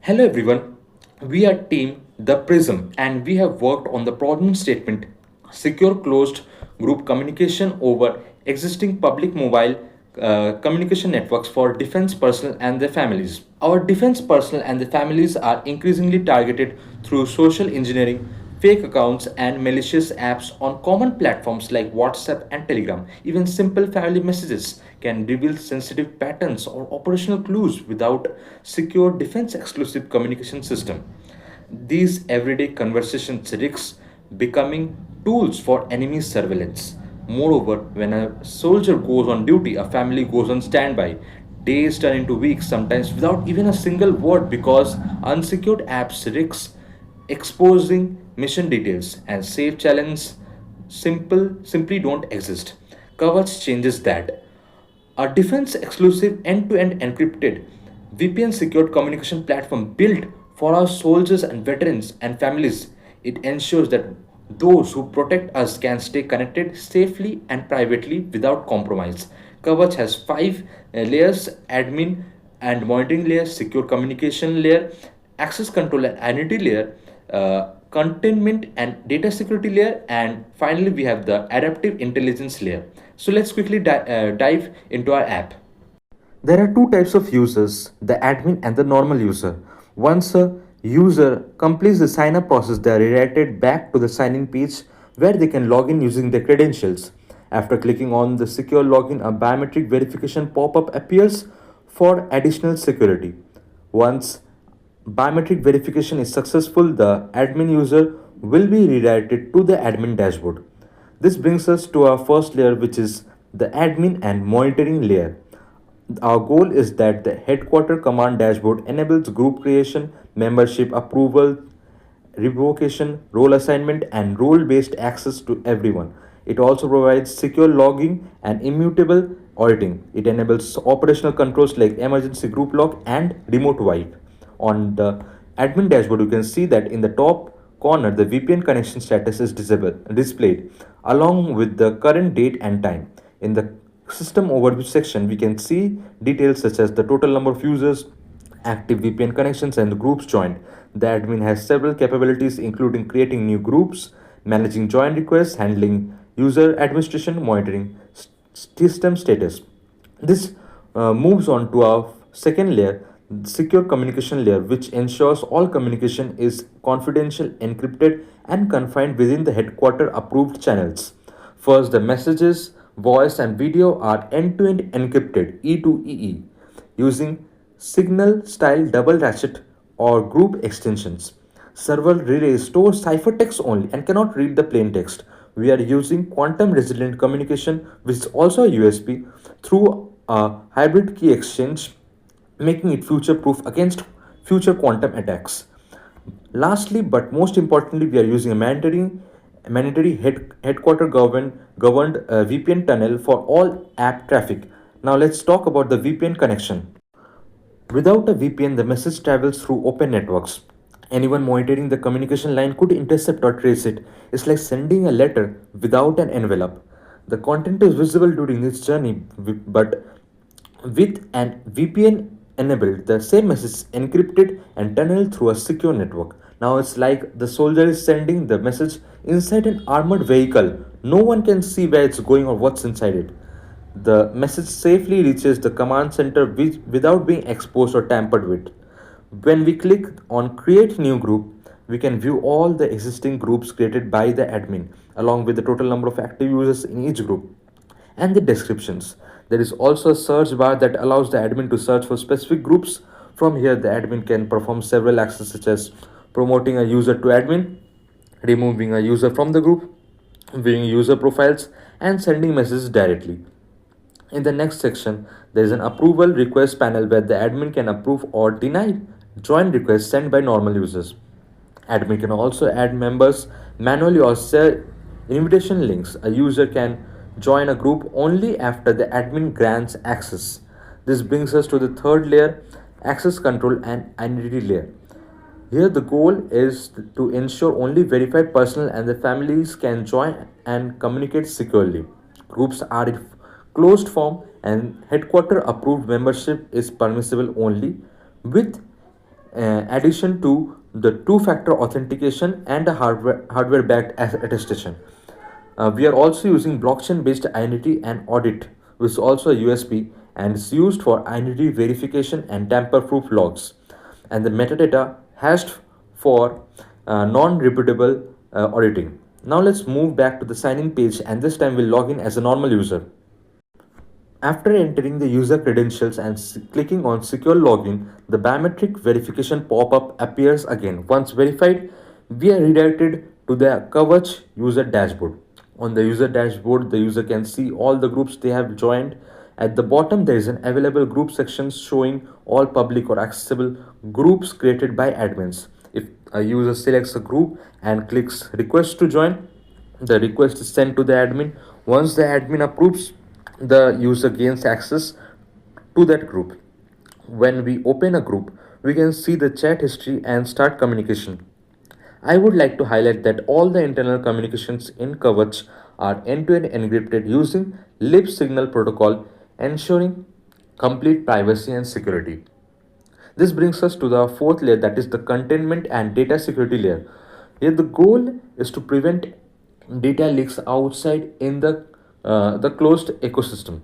Hello everyone, we are team The Prism and we have worked on the problem statement secure closed group communication over existing public mobile communication networks for defense personnel and their families. Our defense personnel and their families are increasingly targeted through social engineering, fake accounts, and malicious apps on common platforms like WhatsApp and Telegram. Even simple family messages can reveal sensitive patterns or operational clues without secure defense exclusive communication system. These everyday conversations risk becoming tools for enemy surveillance. Moreover, when a soldier goes on duty, a family goes on standby. Days turn into weeks, sometimes without even a single word because unsecured apps risk exposing mission details and safe challenge simply don't exist. Kavach changes that. A defense exclusive end to end encrypted VPN secured communication platform built for our soldiers and veterans and families. It ensures that those who protect us can stay connected safely and privately without compromise. Kavach has five layers: admin and monitoring layer, secure communication layer, access control and identity layer, containment and data security layer, and finally we have the adaptive intelligence layer. So let's quickly dive into our app. There are two types of users, the admin and the normal user. Once a user completes the sign up process, they are redirected back to the sign in page where they can log in using their credentials. After clicking on the secure login, a biometric verification pop up appears for additional security. Once biometric verification is successful, the admin user will be redirected to the admin dashboard. This brings us to our first layer, which is the admin and monitoring layer. Our goal is that the headquarter command dashboard enables group creation, membership approval, revocation, role assignment, and role based access to everyone. It also provides secure logging and immutable auditing. It enables operational controls like emergency group lock and remote wipe. On the admin dashboard, you can see that in the top corner, the VPN connection status is displayed along with the current date and time. In the system overview section, we can see details such as the total number of users, active VPN connections, and the groups joined. The admin has several capabilities, including creating new groups, managing join requests, handling user administration, monitoring system status. This moves on to our second layer, the secure communication layer, which ensures all communication is confidential, encrypted, and confined within the headquarter approved channels. First, the messages, voice, and video are end to end encrypted E2EE using signal style double ratchet or group extensions. Server relays store ciphertext only and cannot read the plain text. We are using quantum resilient communication, which is also a USB, through a hybrid key exchange, making it future proof against future quantum attacks. Lastly, but most importantly, we are using a mandatory headquarter governed VPN tunnel for all app traffic. Now let's talk about the VPN connection. Without a VPN, the message travels through open networks. Anyone monitoring the communication line could intercept or trace it. It's like sending a letter without an envelope. The content is visible during this journey, but with an VPN enabled, the same message is encrypted and tunneled through a secure network. Now it's like the soldier is sending the message inside an armored vehicle. No one can see where it's going or what's inside it. The message safely reaches the command center without being exposed or tampered with. When we click on Create New Group, we can view all the existing groups created by the admin, along with the total number of active users in each group and the descriptions. There is also a search bar that allows the admin to search for specific groups. From here, the admin can perform several actions such as promoting a user to admin, removing a user from the group, viewing user profiles, and sending messages directly. In the next section, there is an approval request panel where the admin can approve or deny join requests sent by normal users. Admin can also add members manually or share invitation links. A user can join a group only after the admin grants access. This brings us to the third layer, access control and identity layer. Here, the goal is to ensure only verified personnel and their families can join and communicate securely. Groups are in closed form, and headquarter approved membership is permissible only with addition to the two-factor authentication and a hardware-backed attestation. We are also using blockchain-based identity and audit, which is also a USP and is used for identity verification and tamper-proof logs, and the metadata hashed for non-repeatable auditing. Now let's move back to the sign-in page, and this time we'll log in as a normal user. After entering the user credentials and clicking on Secure Login, the biometric verification pop-up appears again. Once verified, we are redirected to the Kavach user dashboard. On the user dashboard, the user can see all the groups they have joined. At the bottom, there is an available group section showing all public or accessible groups created by admins. If a user selects a group and clicks request to join, the request is sent to the admin. Once the admin approves, the user gains access to that group. When we open a group, we can see the chat history and start communication. I would like to highlight that all the internal communications in Kavach are end-to-end encrypted using lip signal protocol, ensuring complete privacy and security. This brings us to the fourth layer, that is the containment and data security layer. Here the goal is to prevent data leaks outside in the closed ecosystem.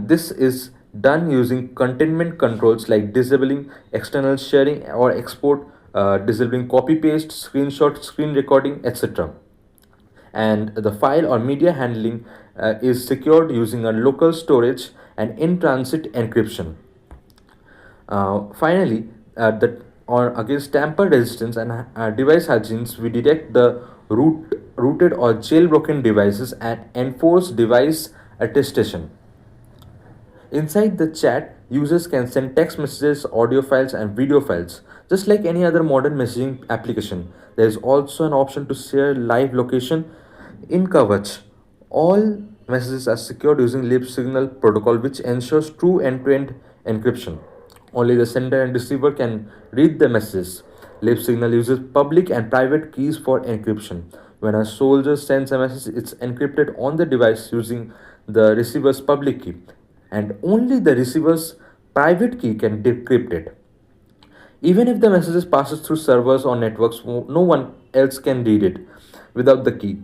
This is done using containment controls like disabling external sharing or export, disabling copy paste, screenshot, screen recording, etc. And the file or media handling is secured using a local storage and in transit encryption. Finally, the or against tamper resistance and device hygienes, we detect the rooted or jailbroken devices and enforce device attestation. Inside the chat, users can send text messages, audio files, and video files. Just like any other modern messaging application, there is also an option to share live location in Kavach. All messages are secured using lip signal protocol, which ensures true end-to-end encryption. Only the sender and receiver can read the messages. Lip signal uses public and private keys for encryption. When a soldier sends a message, it's encrypted on the device using the receiver's public key, and only the receiver's private key can decrypt it. Even if the message passes through servers or networks, no one else can read it without the key.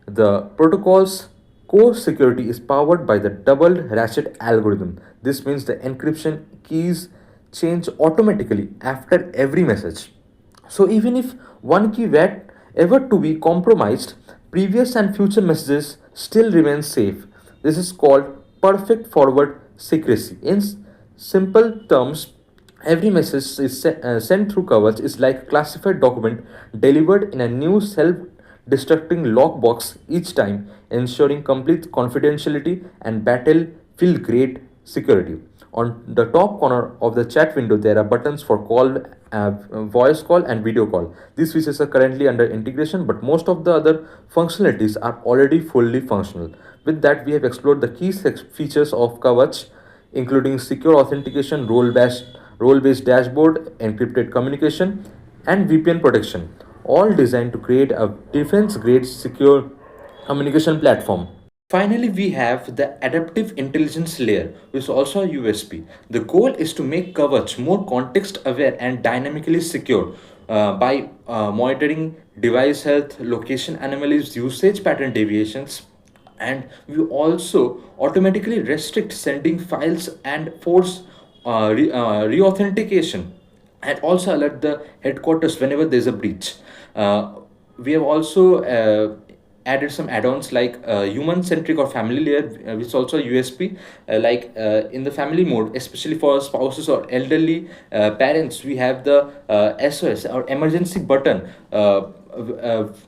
The protocol's core security is powered by the double ratchet algorithm. This means the encryption keys change automatically after every message. So even if one key were ever to be compromised, previous and future messages still remain safe. This is called perfect forward secrecy. In simple terms, every message is sent through Kavach is like a classified document delivered in a new self-destructing lockbox each time, ensuring complete confidentiality and battlefield-grade security. On the top corner of the chat window, there are buttons for voice call and video call. These features are currently under integration, but most of the other functionalities are already fully functional. With that, we have explored the key features of Kavach, including secure authentication, role-based dashboard, encrypted communication, and VPN protection, all designed to create a defense-grade secure communication platform. Finally, we have the adaptive intelligence layer, which is also a USP. The goal is to make Kavach more context aware and dynamically secure by monitoring device health, location anomalies, usage pattern deviations, and we also automatically restrict sending files and force re-authentication, and also alert the headquarters whenever there's a breach. We have also added some add-ons like human-centric or family layer, which is also a USP. In the family mode, especially for spouses or elderly parents, we have the SOS or emergency button,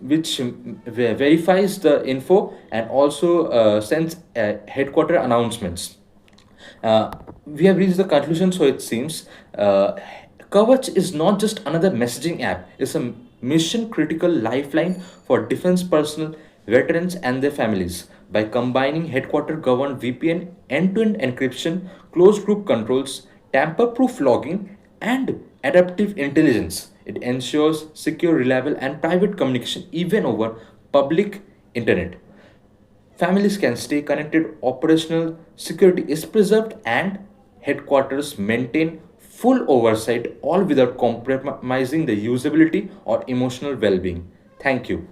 which verifies the info and also sends headquarter announcements. We have reached the conclusion, so it seems. Kavach is not just another messaging app, it's a mission critical lifeline for defense personnel, veterans, and their families. By combining headquarter governed VPN, end to end encryption, closed group controls, tamper proof logging, and adaptive intelligence, it ensures secure, reliable, and private communication even over public internet. Families can stay connected, operational security is preserved, and headquarters maintain full oversight, all without compromising the usability or emotional well being. Thank you.